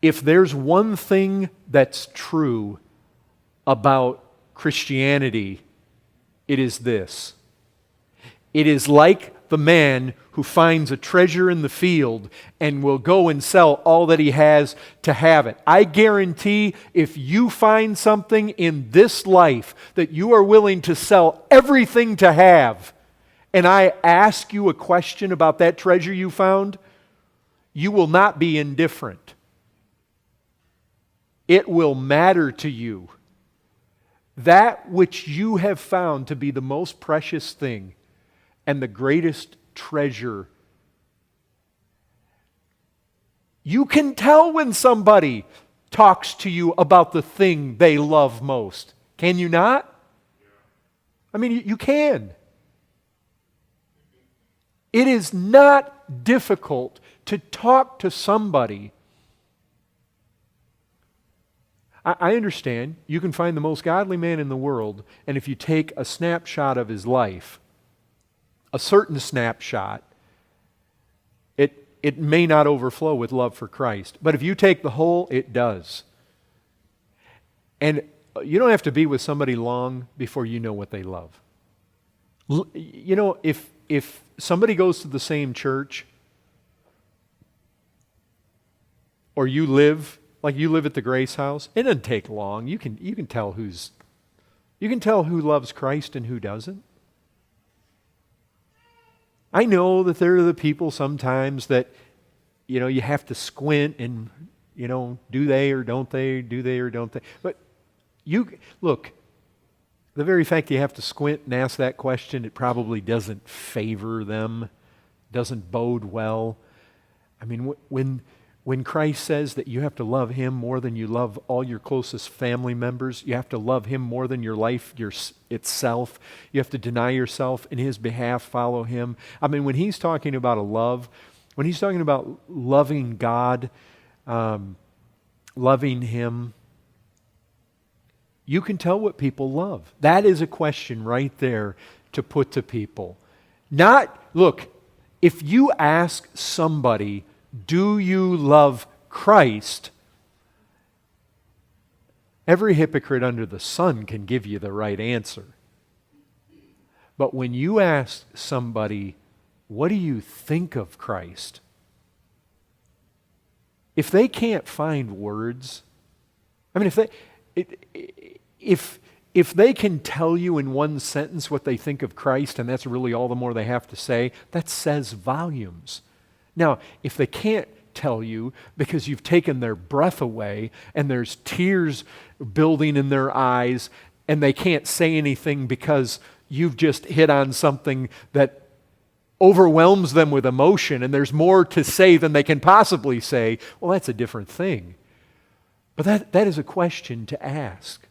If there's one thing that's true about Christianity, it is this. It is like the man who finds a treasure in the field and will go and sell all that he has to have it. I guarantee if you find something in this life that you are willing to sell everything to have, and I ask you a question about that treasure you found, you will not be indifferent. It will matter to you. That which you have found to be the most precious thing and the greatest treasure. You can tell when somebody talks to you about the thing they love most. Can you not? I mean, you can. It is not difficult to talk to somebody. I understand you can find the most godly man in the world, and if you take a snapshot of his life, a certain snapshot, it may not overflow with love for Christ. But if you take the whole, it does. And you don't have to be with somebody long before you know what they love. You know, if somebody goes to the same church, or you live at the Grace House, it doesn't take long. You can tell who loves Christ and who doesn't. I know that there are the people sometimes that, you have to squint and, do they or don't they, do they or don't they. But look, the very fact you have to squint and ask that question, it probably doesn't favor them, doesn't bode well. I mean, when Christ says that you have to love Him more than you love all your closest family members, you have to love Him more than your life itself, you have to deny yourself in His behalf, follow Him. I mean, when He's talking about when He's talking about loving God, loving Him, you can tell what people love. That is a question right there to put to people. Look, if you ask somebody, do you love Christ? Every hypocrite under the sun can give you the right answer. But when you ask somebody, what do you think of Christ? If they can't find words, I mean, if they can tell you in one sentence what they think of Christ, and that's really all the more they have to say, that says volumes. Now, if they can't tell you because you've taken their breath away and there's tears building in their eyes and they can't say anything because you've just hit on something that overwhelms them with emotion and there's more to say than they can possibly say, well, that's a different thing. But that is a question to ask.